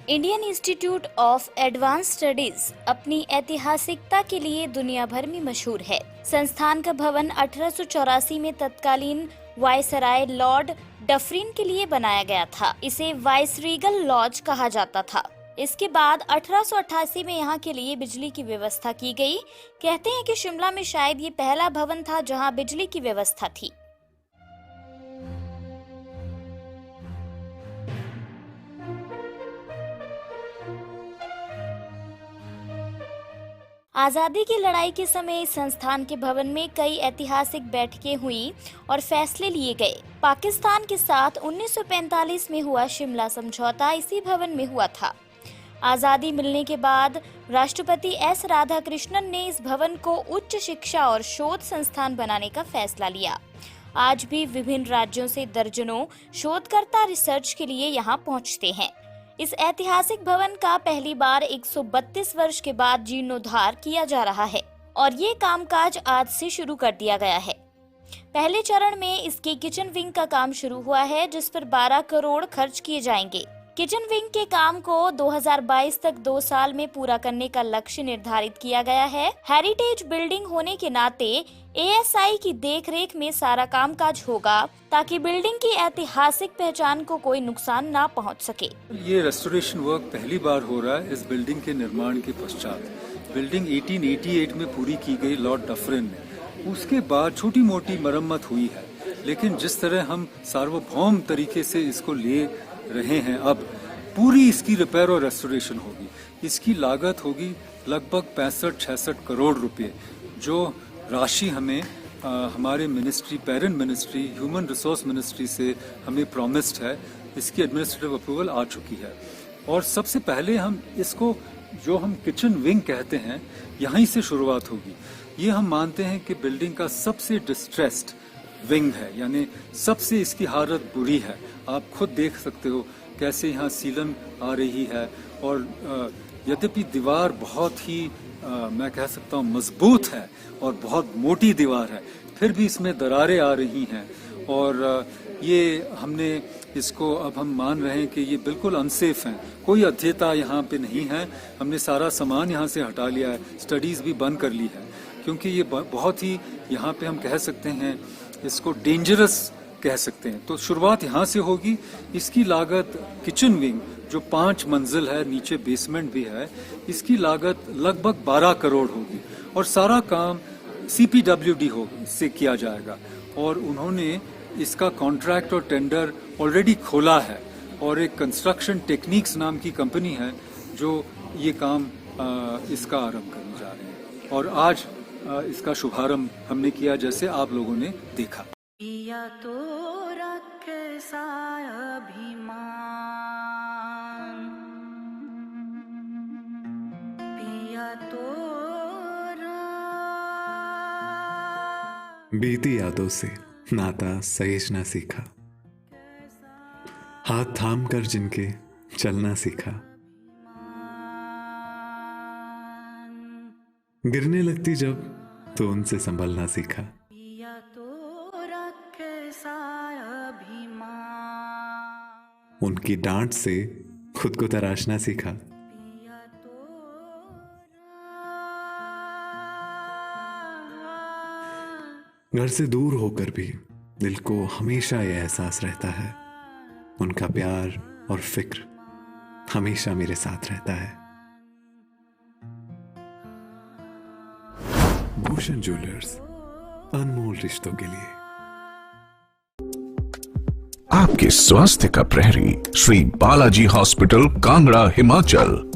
Indian institute of advance studies अपनी ऐतिहासिकता के लिए दुनिया भर में मशहूर है। संस्थान का भवन 1884 में तत्कालीन वायसराय लॉर्ड डफरिन के लिए बनाया गया था। इसे वाइसरीगल लॉज कहा जाता था। इसके बाद 1888 में यहाँ के लिए बिजली की व्यवस्था की गई। कहते हैं कि शिमला में शायद ये पहला भवन था जहाँ बिजली की व्यवस्था थी। आजादी की लड़ाई के समय इस संस्थान के भवन में कई ऐतिहासिक बैठकें हुई और फैसले लिए गए। पाकिस्तान के साथ 1945 में हुआ शिमला समझौता इसी भवन में हुआ था। आजादी मिलने के बाद राष्ट्रपति एस राधाकृष्णन ने इस भवन को उच्च शिक्षा और शोध संस्थान बनाने का फैसला लिया। आज भी विभिन्न राज्यों से दर्जनों शोधकर्ता रिसर्च के लिए यहाँ पहुँचते हैं। इस ऐतिहासिक भवन का पहली बार 132 वर्ष के बाद जीर्णोद्धार किया जा रहा है और ये कामकाज आज से शुरू कर दिया गया है। पहले चरण में इसके किचन विंग का काम शुरू हुआ है, जिस पर 12 करोड़ खर्च किए जाएंगे। किचन विंग के काम को 2022 तक 2 साल में पूरा करने का लक्ष्य निर्धारित किया गया है। हेरिटेज बिल्डिंग होने के नाते एएसआई की देखरेख में सारा कामकाज होगा ताकि बिल्डिंग की ऐतिहासिक पहचान को कोई नुकसान ना पहुंच सके। ये रेस्टोरेशन वर्क पहली बार हो रहा है इस बिल्डिंग के निर्माण के पश्चात। बिल्डिंग 1888 में पूरी की गई लॉर्ड डफरिन में। उसके बाद छोटी मोटी मरम्मत हुई है, लेकिन जिस तरह हम सार्वभौम तरीके से इसको ले रहे हैं, अब पूरी इसकी रिपेयर और रेस्टोरेशन होगी। इसकी लागत होगी लगभग 65-66 करोड़ रुपए, जो राशि हमें हमारे ministry, parent ministry, human resource ministry से हमें प्रॉमिस्ड है। इसकी एडमिनिस्ट्रेटिव अप्रूवल आ चुकी है और सबसे पहले हम इसको, जो हम किचन विंग कहते हैं, यहीं से शुरुआत होगी। ये हम मानते हैं कि बिल्डिंग का सबसे डिस्ट्रेस्ड विंग है, यानी सबसे इसकी हालत बुरी है। आप खुद देख सकते हो कैसे यहाँ सीलन आ रही है और यद्यपि दीवार बहुत ही मैं कह सकता हूँ मजबूत है और बहुत मोटी दीवार है, फिर भी इसमें दरारें आ रही हैं और ये हमने इसको, अब हम मान रहे हैं कि ये बिल्कुल अनसेफ हैं। कोई अध्ययता यहाँ पे नहीं है। हमने सारा सामान यहाँ से हटा लिया है, स्टडीज भी बंद कर ली है, क्योंकि ये बहुत ही, यहाँ पे हम कह सकते हैं इसको डेंजरस कह सकते हैं। तो शुरुआत यहाँ से होगी। इसकी लागत किचन विंग जो 5 मंजिल है, नीचे बेसमेंट भी है, इसकी लागत लगभग 12 करोड़ होगी और सारा काम CPWD से किया जाएगा और उन्होंने इसका कॉन्ट्रैक्ट और टेंडर ऑलरेडी खोला है और एक कंस्ट्रक्शन टेक्निक्स नाम की कंपनी है जो ये काम इसका आरंभ करने जा रहे हैं और आज इसका शुभारंभ हमने किया, जैसे आप लोगों ने देखा। पिया तो रखे सा अभिमान, पिया तो बीती यादों से नाता सहेजना सीखा, हाथ थाम कर जिनके चलना सीखा, गिरने लगती जब तो उनसे संभलना सीखा। उनकी डांट से खुद को तराशना सीखा। घर से दूर होकर भी दिल को हमेशा यह एहसास रहता है, उनका प्यार और फिक्र हमेशा मेरे साथ रहता है। भूषण ज्वेलर्स, अनमोल रिश्तों के लिए। आपके स्वास्थ्य का प्रहरी श्री बालाजी हॉस्पिटल, कांगड़ा, हिमाचल।